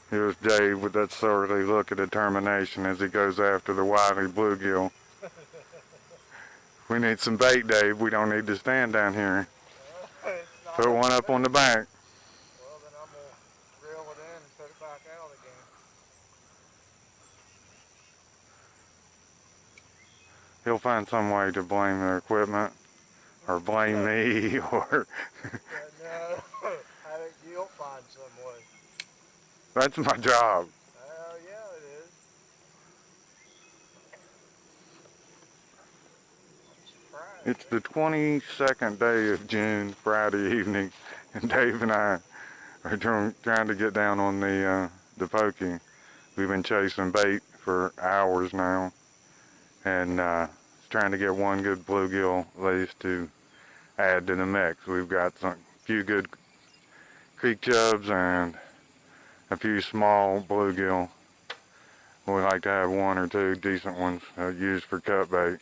Here's Dave with that surly look of determination as he goes after the wily bluegill. We need some bait, Dave. We don't need to stand down here. Put one up on the bank. Well, then I'm going to reel it in and put it back out again. He'll find some way to blame the equipment, or blame me, or... No, I think you'll find some way. That's my job. Well, yeah, it is. I'm surprised. It's the 22nd day of June, Friday evening, and Dave and I are trying to get down on the pokey. We've been chasing bait for hours now, and trying to get one good bluegill at least to add to the mix. We've got a few good creek chubs and a few small bluegill. We like to have one or two decent ones used for cut bait.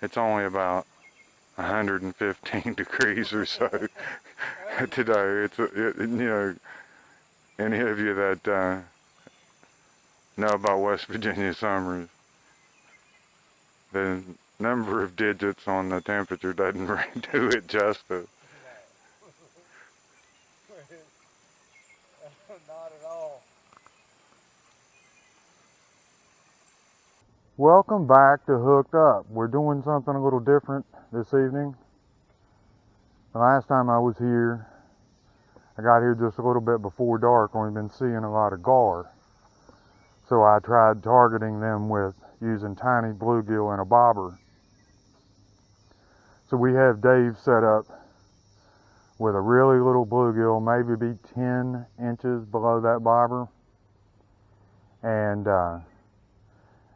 It's only about 115 degrees or so today. You know, any of you that know about West Virginia summers, the number of digits on the temperature doesn't really do it justice. No. Not at all. Welcome back to Hooked Up. We're doing something a little different this evening. The last time I was here, I got here just a little bit before dark and we've been seeing a lot of gar. So I tried targeting them with using tiny bluegill and a bobber. So we have Dave set up with a really little bluegill, maybe be 10 inches below that bobber. And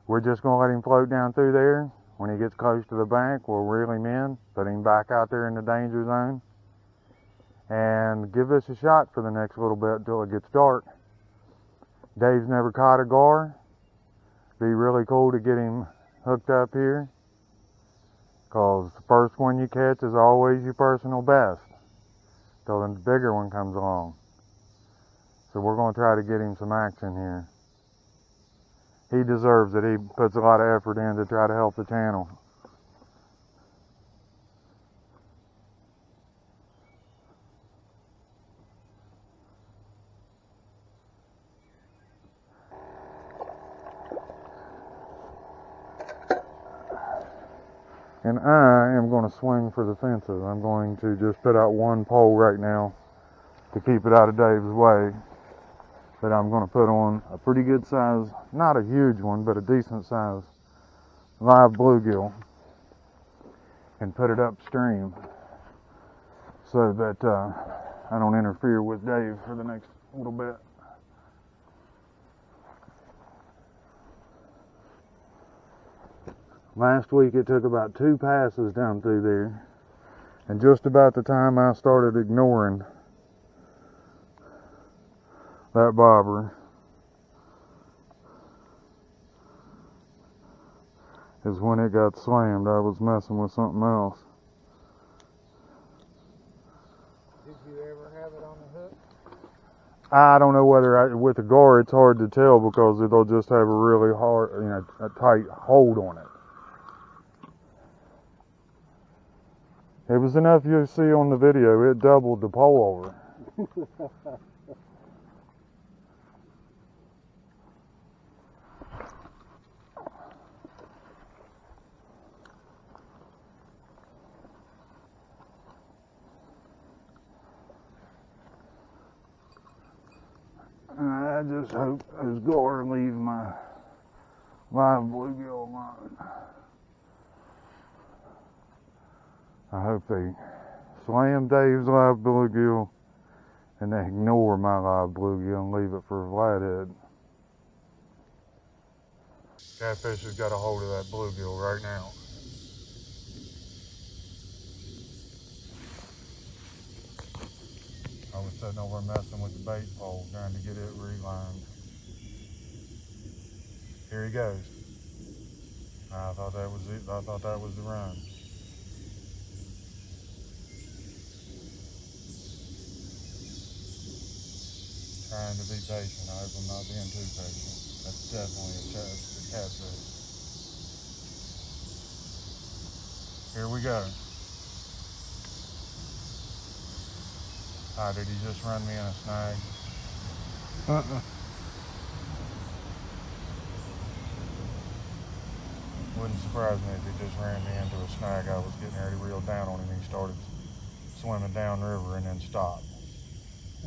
we're just going to let him float down through there. When he gets close to the bank, we'll reel him in, put him back out there in the danger zone, and give this a shot for the next little bit until it gets dark. Dave's never caught a gar. Be really cool to get him hooked up here, because the first one you catch is always your personal best till the bigger one comes along. So we're going to try to get him some action here. He deserves it. He puts a lot of effort in to try to help the channel. And I am going to swing for the fences. I'm going to just put out one pole right now to keep it out of Dave's way. But I'm going to put on a pretty good size, not a huge one, but a decent size live bluegill and put it upstream so that I don't interfere with Dave for the next little bit. Last week it took about 2 passes down through there, and just about the time I started ignoring that bobber is when it got slammed. I was messing with something else. Did you ever have it on the hook? I don't know whether with a gar it's hard to tell because it'll just have a really hard, a tight hold on it. It was enough you see on the video. It doubled the pole over. I just hope those gar leave my live bluegill alone. I hope they slam Dave's live bluegill and they ignore my live bluegill and leave it for a flathead. Catfish has got a hold of that bluegill right now. sitting over messing with the bait pole, trying to get it relined. Here he goes. I thought that was it. I thought that was the run. Trying to be patient. I hope I'm not being too patient. That's definitely a catfish. Here we go. Did he just run me in a snag? Wouldn't surprise me if he just ran me into a snag. I was getting ready to reel down on him. He started swimming downriver and then stopped.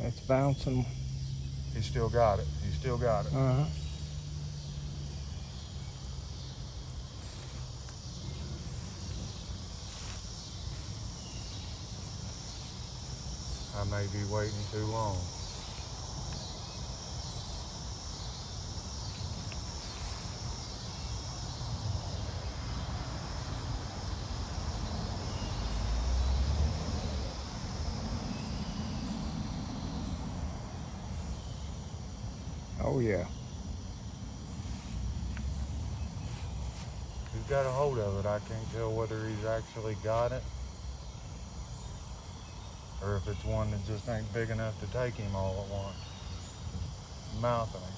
It's bouncing. He still got it. He still got it. I may be waiting too long. Oh yeah. He's got a hold of it. I can't tell whether he's actually got it or if it's one that just ain't big enough to take him all at once. Mouthing him.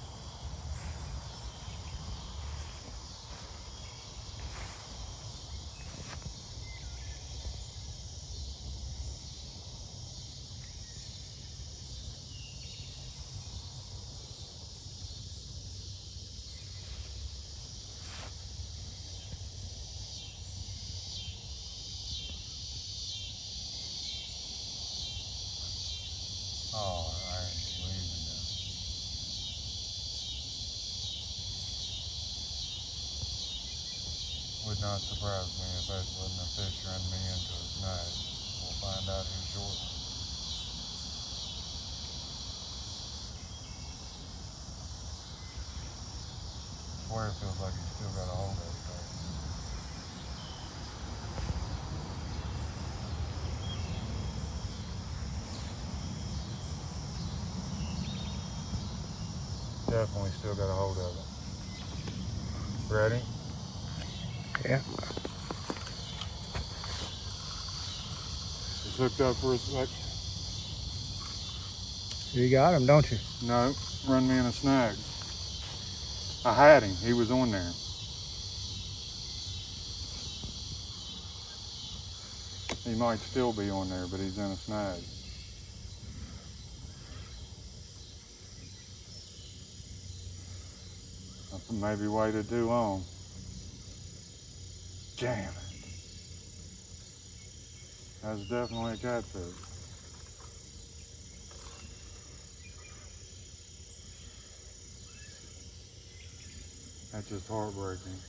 Oh, I ain't believing that. Would not surprise me if that wasn't a fish running me into a snag. We'll find out here shortly. I swear it feels like he's still got a hold of it though. Definitely still got a hold of it. Ready? Yeah. Just hooked up for a sec. You got him, don't you? No, run me in a snag. I had him. He was on there. He might still be on there, but he's in a snag. I maybe waited too long. Damn it. That's definitely a catfish. That's just heartbreaking.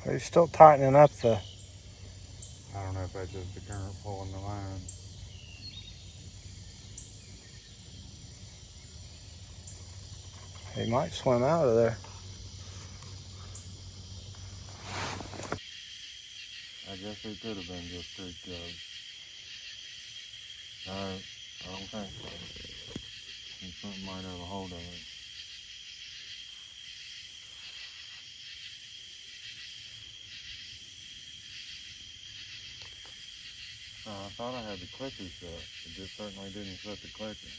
He's still tightening up the. I don't know if that's just the current pulling the line. He might swim out of there. I guess it could have been just two chubs. No, I don't think so. I think something might have a hold of it. I thought I had the clicker set. It just certainly didn't set the clicker.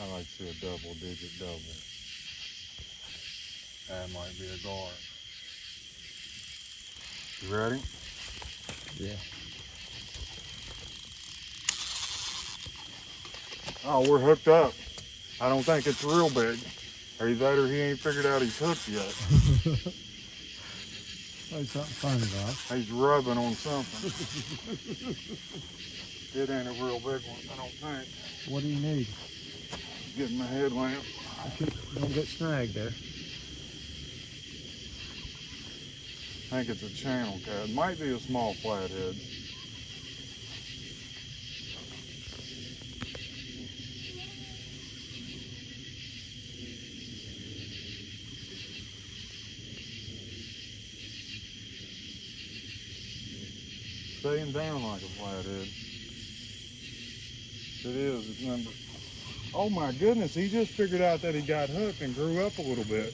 I like to see a double-digit double. That might be a guard. You ready? Yeah. Oh, we're hooked up. I don't think it's real big. Either that or he ain't figured out he's hooked yet. There's something funny about it. He's rubbing on something. It ain't a real big one, I don't think. What do you need? Getting my headlamp. Don't get snagged there. I think it's a channel cat. It might be a small flathead. staying down like a flathead. It is. It's number. Oh my goodness! He just figured out that he got hooked and grew up a little bit.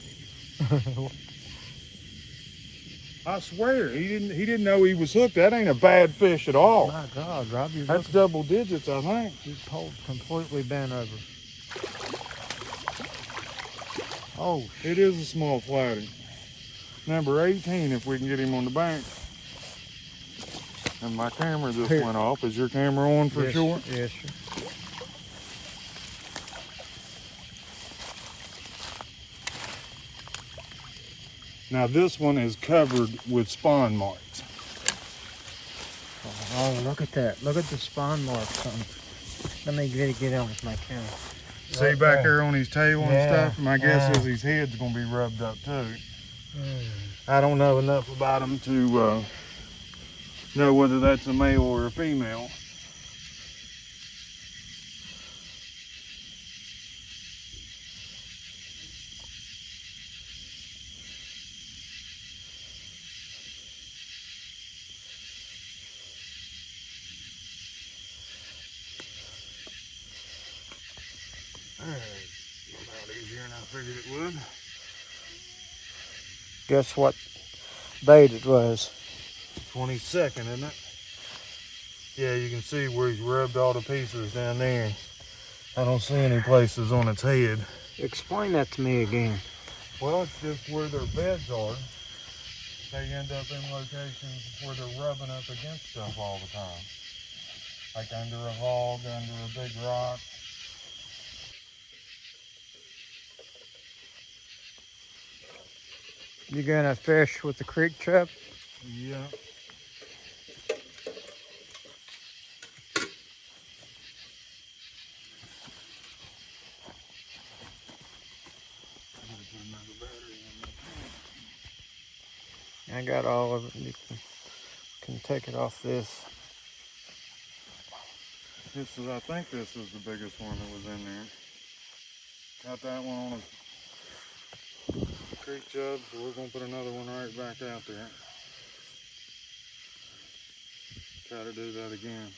I swear, he didn't know he was hooked. That ain't a bad fish at all. My God, Rob, you're That's double digits, I think. He's completely bent over. Oh, it is a small flathead. Number 18, if we can get him on the bank. And my camera just went off. Is your camera on for sure? Yes, sir. Now this one is covered with spawn marks. Oh, look at that. Look at the spawn marks on. Let me get on with my camera. See right back there on his tail and stuff? My guess is his head's going to be rubbed up too. I don't know enough about him to know whether that's a male or a female. Alright, about easier than I figured it would. Guess what bait it was? 22nd, isn't it? Yeah, you can see where he's rubbed all the pieces down there. I don't see any places on its head. Explain that to me again. Well, it's just where their beds are. They end up in locations where they're rubbing up against stuff all the time. Like under a log, under a big rock. You gonna fish with the creek chub? Yeah. I got all of it. You can take it off this. This is, I think this is the biggest one that was in there. Got that one on a creek chub, so we're gonna put another one right back out there. Try to do that again.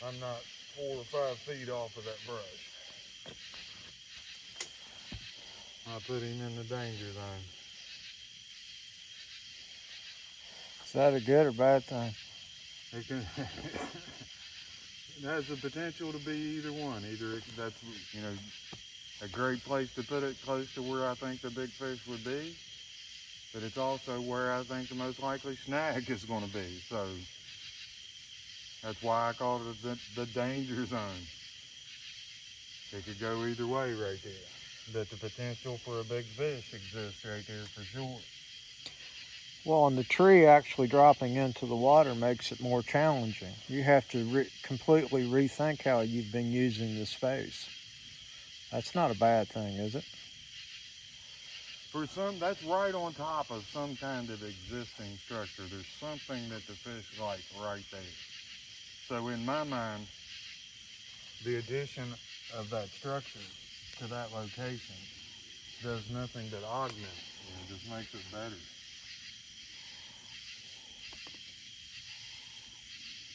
I'm not 4 or 5 feet off of that brush. I put him in the danger zone. Is that a good or bad thing? It can it has the potential to be either one. Either that's, you know, a great place to put it close to where I think the big fish would be, but it's also where I think the most likely snag is going to be. So that's why I call it the danger zone. It could go either way right there. But the potential for a big fish exists right there for sure. Well, and the tree actually dropping into the water makes it more challenging. You have to completely rethink how you've been using the space. That's not a bad thing, is it? For some, that's right on top of some kind of existing structure. There's something that the fish like right there. So in my mind, the addition of that structure to that location does nothing but augment, just makes it better.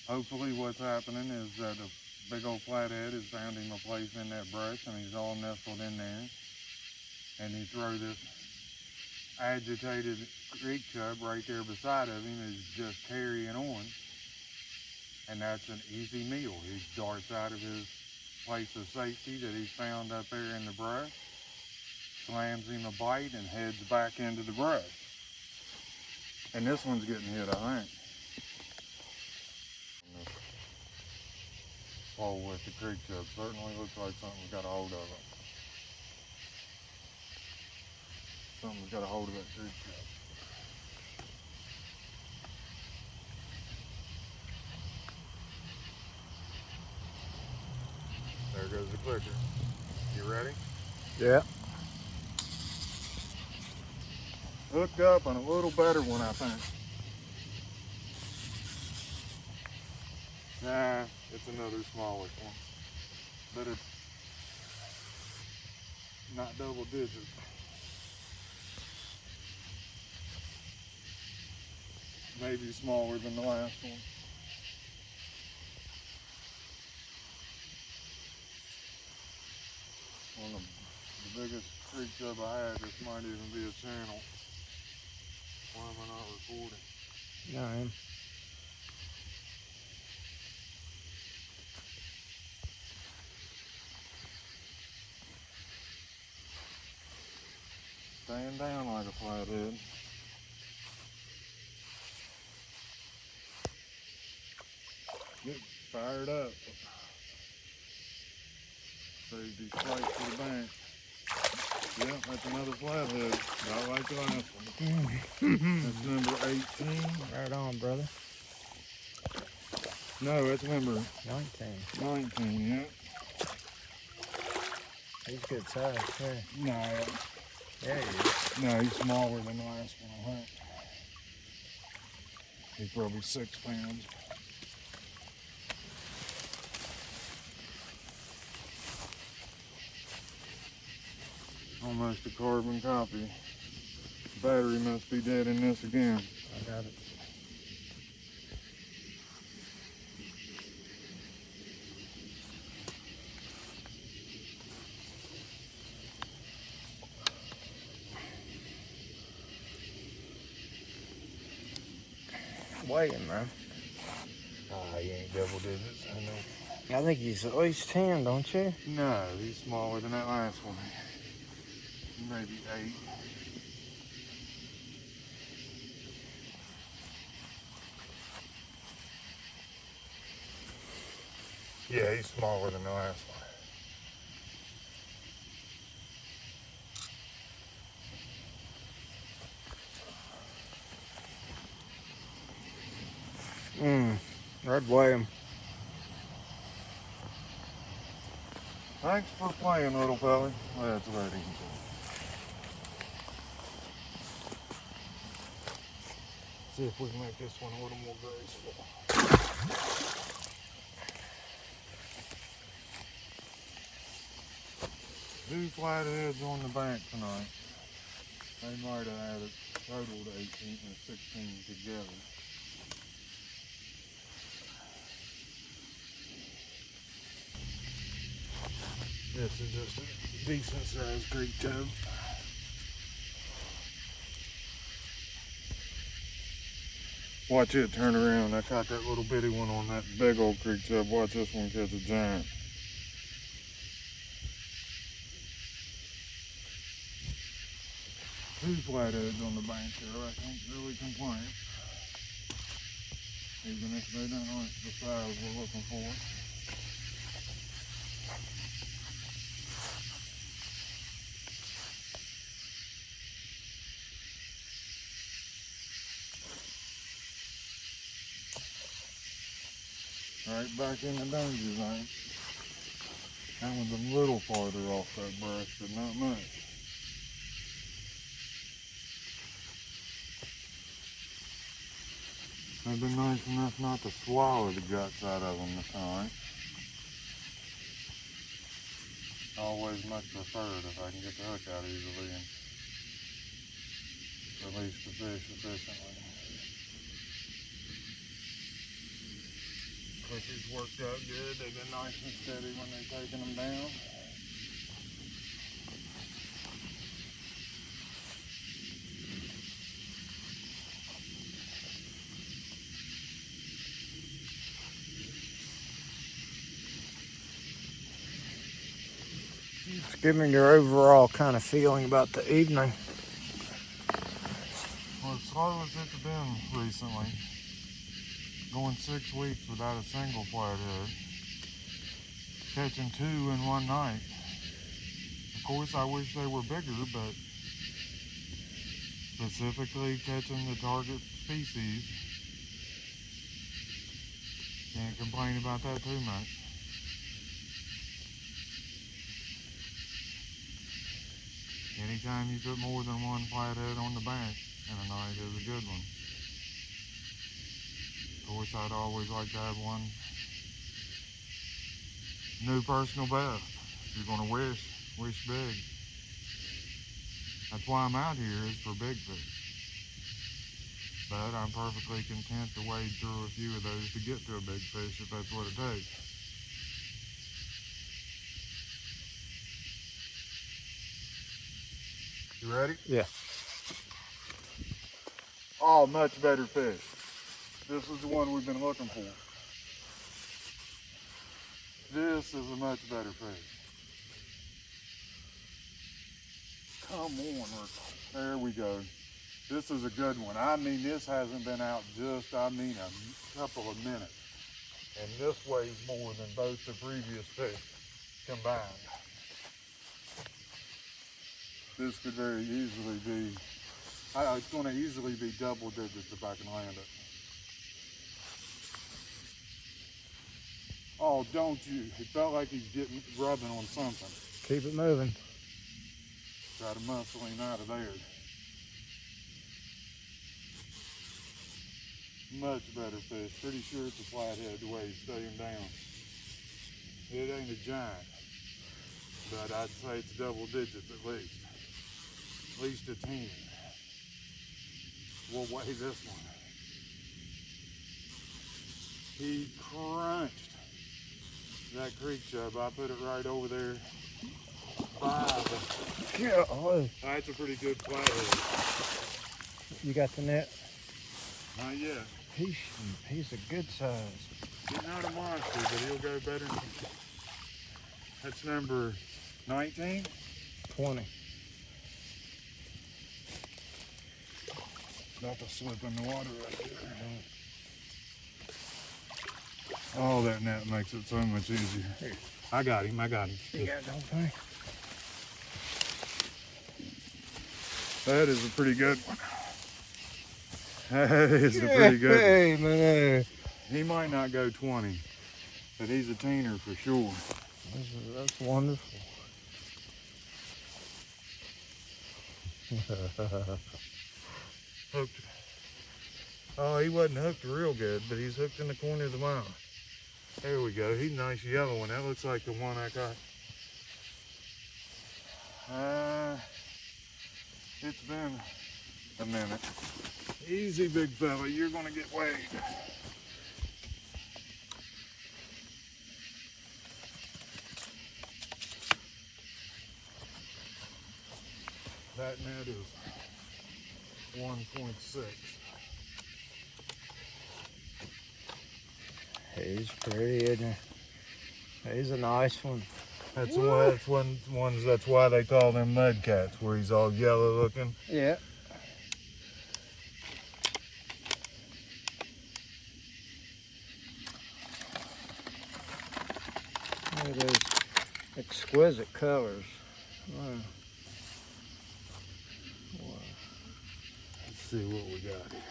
Hopefully what's happening is that a big old flathead has found him a place in that brush and he's all nestled in there. And you throw this agitated creek chub right there beside of him is just carrying on. And that's an easy meal. He darts out of his place of safety that he's found up there in the brush, slams him a bite and heads back into the brush. And this one's getting hit, I think. Pole with the creek chub certainly looks like something's got a hold of it. Something's got a hold of that creek chub. There goes the clicker. You ready? Yeah. hooked up and a little better one, I think. Nah, it's another smallish one, but it's not double digits. Maybe smaller than the last one. One of the biggest creek chub I had. This might even be a channel. Why am I not recording? Yeah, I am. Staying down like a flathead. Get fired up. Save these plates for the bank. Yeah, that's another flathead. Not like the last one. That's number 18. Right on, brother. No, that's number 19. 19, yeah. He's good size, too. No, Yeah, he is. no, he's smaller than the last one, I think. He's probably 6 pounds. Almost a carbon copy. Battery must be dead in this again. I got it. Weigh him, man. He ain't double digits, I know. I think he's at least 10, don't you? No, he's smaller than that last one. Maybe 8. Yeah, he's smaller than the last one. I'd weigh him. Thanks for playing, little fella. That's ready. See if we can make this one a little more graceful. 2 flatheads on the bank tonight. They might have added total to 18 or 16 together. This is just a decent sized creek chub. Watch it turn around. I caught that little bitty one on that big old creek chub. Watch this one catch a giant. Two flatheads on the bank there. I can't really complain. Even if they don't aren't the size we're looking for. Right back in the danger zone. That one's a little farther off that brush, but not much. They've been nice enough not to swallow the guts out of them this time. Always much preferred if I can get the hook out easily and release the fish efficiently. Cookies worked out good. They've been nice and steady when they're taking them down. Just give me your overall kind of feeling about the evening. Well, as slow as it's been recently, going 6 weeks without a single flathead, catching 2 in one night. Of course, I wish they were bigger, but specifically catching the target species, can't complain about that too much. Any anytime you put more than one flathead on the bank in a night is a good one. Of course, I'd always like to have one new personal best. If you're gonna wish big. That's why I'm out here, is for big fish. But I'm perfectly content to wade through a few of those to get to a big fish if that's what it takes. You ready? Yeah. Oh, much better fish. This is the one we've been looking for. This is a much better fish. Come on, there we go. This is a good one. I mean, this hasn't been out just, a couple of minutes. And this weighs more than both the previous fish combined. This could very easily be, it's going to easily be double digits if I can land it. Oh, don't you? It felt like he's rubbing on something. Keep it moving. Try to muscle him out of there. Much better fish. Pretty sure it's a flathead the way he's staying down. It ain't a giant, but I'd say it's double digits at least. At least a 10. We'll weigh this one. He crunched that creek chub. I put it right over there by the... Yeah. Oh, that's a pretty good flathead. you got the net? Not yet. He's a good size. He's not a monster, but he'll go better than... That's number 19? 20. About to slip in the water right there. Oh, that net makes it so much easier. Here. I got him. You got the whole thing? That is a pretty good one. That is a pretty good one. Hey, man. He might not go 20, but he's a teener for sure. That's wonderful. Hooked. Oh, he wasn't hooked real good, but he's hooked in the corner of the mouth. There we go. He's a nice yellow one. That looks like the one I got. It's been a minute. Easy, big fella. You're gonna get weighed. That net is 1.6. He's pretty, isn't he? He's a nice one. That's why they call them mud cats, where he's all yellow looking. Yeah. Look at those exquisite colors. Wow. Let's see what we got here.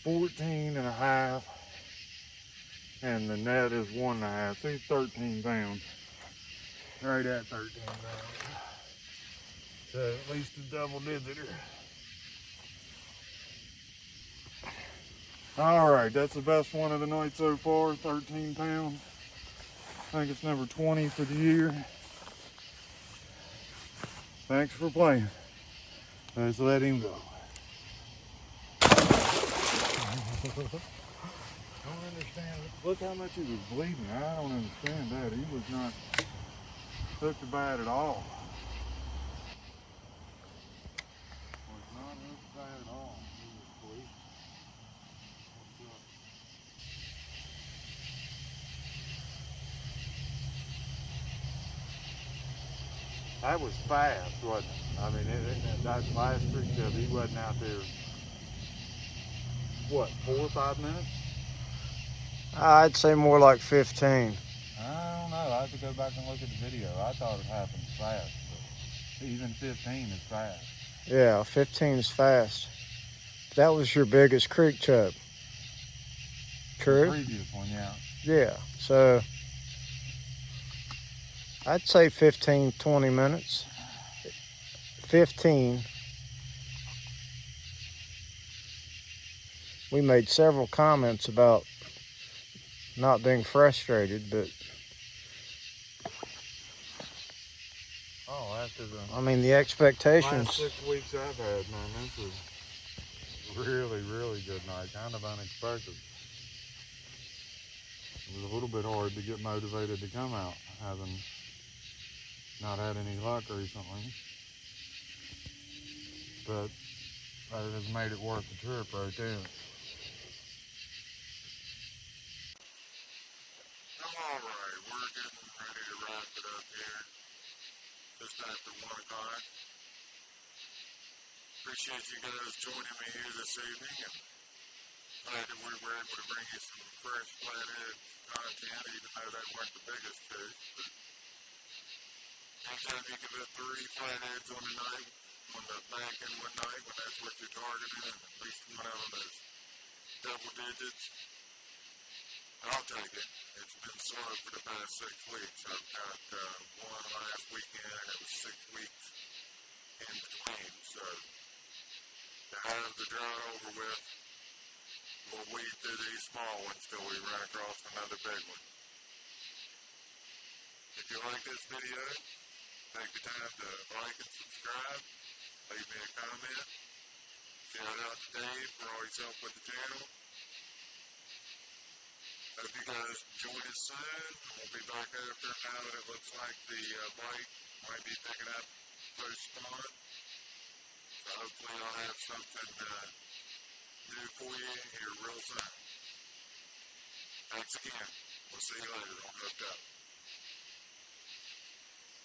$14.5, and the net is 1.5. So he's 13 pounds. Right at 13 pounds. So at least a double digiter. All right, that's the best one of the night so far. 13 pounds. I think it's number 20 for the year. Thanks for playing. Let's let him go. I don't understand. Look how much he was bleeding. I don't understand that. He was not hooked bad at all. Was not hooked bad at all. He was bleeding. That was fast, wasn't it? I mean, that last creek chub, he wasn't out there, what, 4 or 5 minutes? I'd say more like 15. I don't know. I have to go back and look at the video. I thought it happened fast, but even 15 is fast. Yeah, 15 is fast. That was your biggest creek chub. true. The previous one, yeah. Yeah, so I'd say 15, 20 minutes. 15. We made several comments about not being frustrated, but Oh, after the I mean the expectations. last 6 weeks I've had, man, this is really, really good night. Kind of unexpected. It was a little bit hard to get motivated to come out, having not had any luck recently. But it has made it worth the trip right there. Alright, we're getting ready to wrap it up here. Just after 1 o'clock. Appreciate you guys joining me here this evening, and glad that we were able to bring you some fresh flathead content, even though they weren't the biggest fish. But anytime you can put 3 flatheads on the night, on the bank in one night, when that's what you're targeting, and at least one of them is double digits, I'll take it. It's been slow for the past 6 weeks. I've got one last weekend, and it was 6 weeks in between. So to have the drought over with, we'll weed through these small ones till we run across another big one. If you like this video, take the time to like and subscribe. Leave me a comment. Shout out to Dave for all his help with the channel. Hope you guys join us soon. We'll be back after now that it looks like the bite might be picking up post-spawn. So hopefully I'll have something new for you here real soon. Thanks again. We'll see you later on Hooked Up.